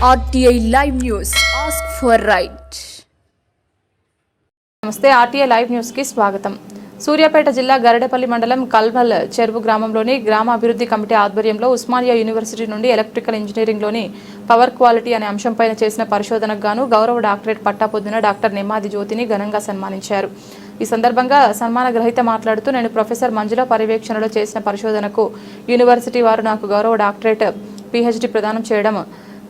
RTI Live News. Ask for right. నమస్తే RTI live news కి స్వాగతం. సూర్యాపేట జిల్లా గరడపల్లి మండలం కల్వల్ చెరువు గ్రామంలోని గ్రామ అభివృద్ధి కమిటీ ఆధ్వర్యంలో ఉస్మానియా యూనివర్సిటీ నుండి ఎలక్ట్రికల్ ఇంజనీరింగ్లోని పవర్ క్వాలిటీ అనే అంశంపైన చేసిన పరిశోధనకు గాను గౌరవ డాక్టరేట్ పట్టా పొందిన డాక్టర్ నెమ్మాది జ్యోతిని ఘనంగా సన్మానించారు. ఈ సందర్భంగా సన్మాన గ్రహీత మాట్లాడుతూ నేను ప్రొఫెసర్ మంజుల పర్యవేక్షణలో చేసిన పరిశోధనకు యూనివర్సిటీ వారు నాకు గౌరవ డాక్టరేట్ PhD ప్రదానం చేయడం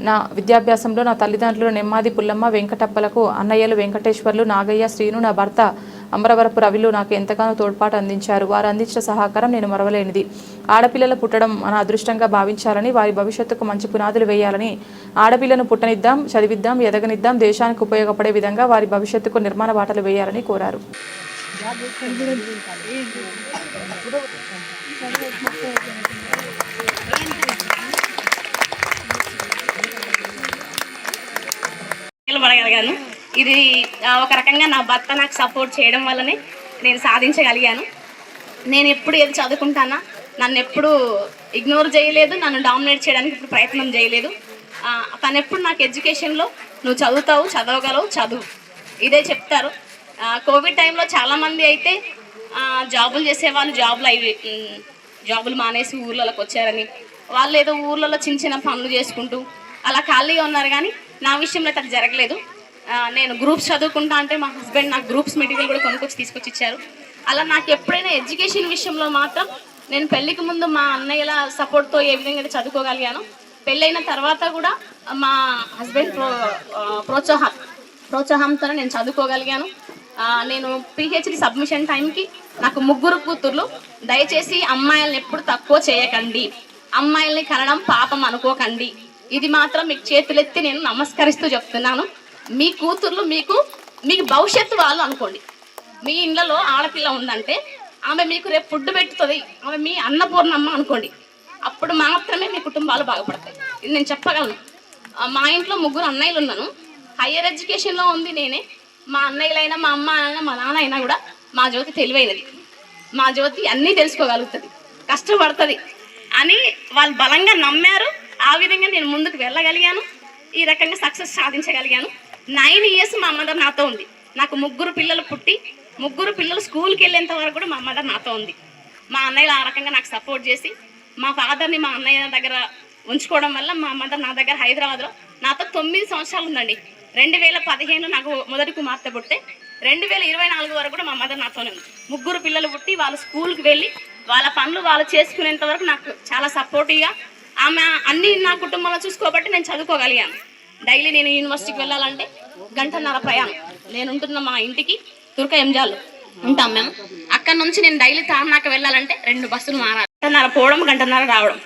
నా విద్యాభ్యాసంలో నా తల్లిదండ్రులు నెమ్మాది పుల్లమ్మ వెంకటప్పలకు, అన్నయ్యలు వెంకటేశ్వర్లు, నాగయ్య, శ్రీను, నా భర్త అమరవరపు రవిలు నాకు ఎంతగానో తోడ్పాటు అందించారు. వారు అందించిన సహకారం నేను మరవలేనిది. ఆడపిల్లలు పుట్టడం మన అదృష్టంగా భావించాలని, వారి భవిష్యత్తుకు మంచి పునాదులు వేయాలని, ఆడపిల్లను పుట్టనిద్దాం, చదివిద్దాం, ఎదగనిద్దాం, దేశానికి ఉపయోగపడే విధంగా వారి భవిష్యత్తుకు నిర్మాణ బాటలు వేయాలని కోరారు. పడగలిగాను. ఇది ఒక రకంగా నా భర్త నాకు సపోర్ట్ చేయడం వల్లనే నేను సాధించగలిగాను. నేను ఎప్పుడు ఏది చదువుకుంటానా నన్ను ఎప్పుడు ఇగ్నోర్ చేయలేదు, నన్ను డామినేట్ చేయడానికి ఇప్పుడు ప్రయత్నం చేయలేదు. తను ఎప్పుడు నాకు ఎడ్యుకేషన్లో నువ్వు చదువుతావు, చదవగలవు, చదువు ఇదే చెప్తారు. కోవిడ్ టైంలో చాలామంది అయితే జాబులు చేసేవాళ్ళు జాబులు మానేసి ఊర్లలోకి వచ్చారని, వాళ్ళు ఏదో ఊర్లలో చిన్న చిన్న పనులు చేసుకుంటూ అలా ఖాళీగా ఉన్నారు. కానీ నా విషయంలో అది జరగలేదు. నేను గ్రూప్స్ చదువుకుంటా అంటే మా హస్బెండ్ నాకు గ్రూప్స్ మెటీరియల్ కూడా తీసుకొచ్చి ఇచ్చారు. అలా నాకు ఎప్పుడైనా ఎడ్యుకేషన్ విషయంలో మాత్రం నేను పెళ్ళికి ముందు మా అన్నయ్యల సపోర్ట్తో ఏ విధంగా చదువుకోగలిగాను, పెళ్ళైన తర్వాత కూడా మా హస్బెండ్ ప్రోత్సాహంతో నేను చదువుకోగలిగాను. నేను PhD సబ్మిషన్ టైంకి నాకు 3 కూతుర్లు. దయచేసి అమ్మాయిలను ఎప్పుడు తక్కువ చేయకండి, అమ్మాయిల్ని కనడం పాపం అనుకోకండి. ఇది మాత్రం మీకు చేతులెత్తి నేను నమస్కరిస్తూ చెప్తున్నాను. మీ కూతుర్లు మీకు భవిష్యత్తు వాళ్ళు అనుకోండి. మీ ఇళ్ళలో ఆడపిల్ల ఉందంటే ఆమె మీకు రేపు ఫుడ్ పెట్టుతుంది, ఆమె మీ అన్నపూర్ణమ్మ అనుకోండి. అప్పుడు మాత్రమే మీ కుటుంబాలు బాగుపడతాయి. ఇది నేను చెప్పగలను. మా ఇంట్లో 3 అన్నయ్యలు ఉన్నాను. హయ్యర్ ఎడ్యుకేషన్లో ఉంది నేనే. మా అన్నయ్యలైనా, మా అమ్మ అయినా, మా నాన్న అయినా కూడా మా జ్యోతి తెలివైనది, మా జ్యోతి అన్నీ తెలుసుకోగలుగుతుంది, కష్టపడుతుంది అని వాళ్ళు బలంగా నమ్మారు. ఆ విధంగా నేను ముందుకు వెళ్ళగలిగాను, ఈ రకంగా సక్సెస్ సాధించగలిగాను. 9 years మా మదర్ నాతో ఉంది. నాకు 3 పిల్లలు పుట్టి 3 పిల్లలు స్కూల్కి వెళ్ళేంత వరకు కూడా మా మదర్ నాతో ఉంది. మా అన్నయ్యలు ఆ రకంగా నాకు సపోర్ట్ చేసి మా ఫాదర్ని మా అన్నయ్య దగ్గర ఉంచుకోవడం వల్ల మా మదర్ నా దగ్గర హైదరాబాద్లో నాతో 9 సంవత్సరాలు ఉందండి. 2015 నాకు మొదటి కుమార్తె పుట్టే 2024 వరకు కూడా మా మదర్ నాతోనే ఉంది. 3 పిల్లలు పుట్టి వాళ్ళు స్కూల్కి వెళ్ళి వాళ్ళ పనులు వాళ్ళు చేసుకునేంత వరకు నాకు చాలా సపోర్టివ్గా ఆమె అన్నీ నా కుటుంబంలో చూసుకోబట్టి నేను చదువుకోగలిగాను. డైలీ నేను యూనివర్సిటీకి వెళ్ళాలంటే 1.5 గంట ప్రయాణం. నేను ఉంటున్న మా ఇంటికి తుర్క ఎంజాల్లో ఉంటాం మేము. అక్కడ నుంచి నేను డైలీ తార్నాక వెళ్ళాలంటే 2 బస్సులు మారాలి. 1.5 గంట పోవడం, 1.5 గంట రావడం.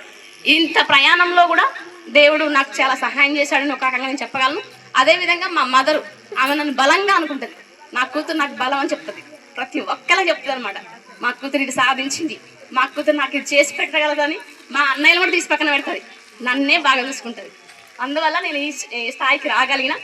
ఇంత ప్రయాణంలో కూడా దేవుడు నాకు చాలా సహాయం చేశాడని ఒక రకంగా నేను చెప్పగలను. అదేవిధంగా మా మదరు, ఆమె నన్ను బలంగా అనుకుంటుంది. నా కూతురు నాకు బలం అని చెప్తుంది, ప్రతి ఒక్కలా చెప్తుంది అనమాట. మా కూతురు ఇది సాధించింది, మా కూతురు నాకు ఇది చేసి పెట్టగలదని మా అన్నయ్యలు కూడా తీసి పక్కన పెడుతుంది, నన్నే బాగా చూసుకుంటుంది. అందువల్ల నేను ఈ స్థాయికి రాగలిగిన.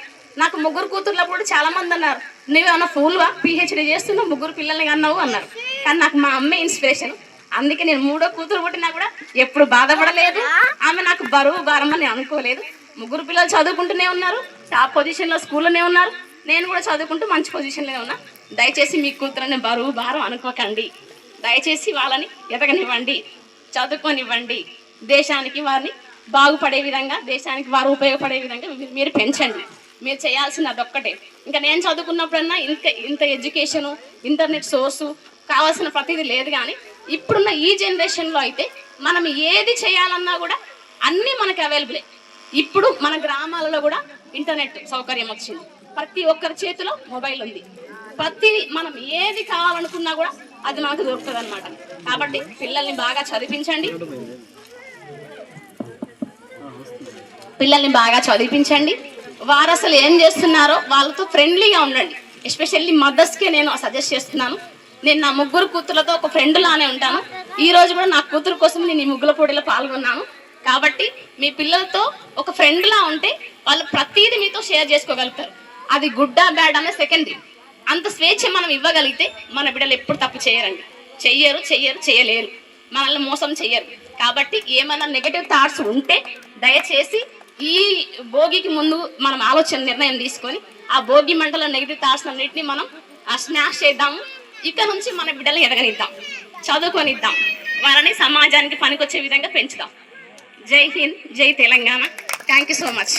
నాకు 3 కూతుర్లప్పుడు చాలామంది అన్నారు, నువ్వేమన్నా ఫూల్వా, PhD చేస్తున్నావు, 3 పిల్లల్ని అన్నావు అన్నారు. కానీ నాకు మా అమ్మే ఇన్స్పిరేషన్. అందుకే నేను 3వ కూతురు పుట్టినా కూడా ఎప్పుడు బాధపడలేదు. ఆమె నాకు బరువు భారం అని అనుకోలేదు. 3 పిల్లలు చదువుకుంటూనే ఉన్నారు, టాప్ పొజిషన్లో స్కూల్లోనే ఉన్నారు. నేను కూడా చదువుకుంటూ మంచి పొజిషన్లోనే ఉన్నా. దయచేసి మీ కూతురని బరువు భారం అనుకోకండి. దయచేసి వాళ్ళని ఎదగనివ్వండి, చదువుకొనివ్వండి. దేశానికి వారిని బాగుపడే విధంగా, దేశానికి వారు ఉపయోగపడే విధంగా మీరు పెంచండి. మీరు చేయాల్సింది అదొక్కటే. ఇంకా నేను చదువుకున్నప్పుడన్నా ఇంత ఎడ్యుకేషను, ఇంటర్నెట్ సోర్సు కావాల్సిన ప్రతిదీ లేదు. కానీ ఇప్పుడున్న ఈ జనరేషన్లో అయితే మనం ఏది చేయాలన్నా కూడా అన్నీ మనకి అవైలబులే. ఇప్పుడు మన గ్రామాలలో కూడా ఇంటర్నెట్ సౌకర్యం వచ్చింది. ప్రతి ఒక్కరి చేతిలో మొబైల్ ఉంది. మనం ఏది కావాలనుకున్నా కూడా అది మనకు దొరుకుతుంది అనమాట. కాబట్టి పిల్లల్ని బాగా చదివించండి. వారు అసలు ఏం చేస్తున్నారో వాళ్ళతో ఫ్రెండ్లీగా ఉండండి. ఎస్పెషల్లీ మదర్స్కే నేను సజెస్ట్ చేస్తున్నాను. నేను నా 3 కూతుర్లతో ఒక ఫ్రెండ్ లానే ఉంటాను. ఈ రోజు కూడా నా కూతురు కోసం నేను ఈ ముగ్గుల పోటీలో పాల్గొన్నాను. కాబట్టి మీ పిల్లలతో ఒక ఫ్రెండ్లా ఉంటే వాళ్ళు ప్రతిదీ మీతో షేర్ చేసుకోగలుగుతారు. అది గుడ్డా బ్యాడ్ అనే సెకండరీ. అంత స్వేచ్ఛ మనం ఇవ్వగలిగితే మన బిడ్డలు ఎప్పుడు తప్పు చేయలేరు, మనల్ని మోసం చెయ్యరు. కాబట్టి ఏమైనా నెగటివ్ థాట్స్ ఉంటే దయచేసి ఈ భోగికి ముందు మనం నిర్ణయం తీసుకొని ఆ భోగి మంటలో నెగిటివ్ థాట్స్ అన్నిటిని మనం స్మాష్ చేద్దాము. ఇక్కడ నుంచి మన బిడ్డలు ఎదగనిద్దాం, చదువుకొనిద్దాం, వాళ్ళని సమాజానికి పనికొచ్చే విధంగా పెంచుదాం. జై హింద్, జై Telangana. Thank you so much.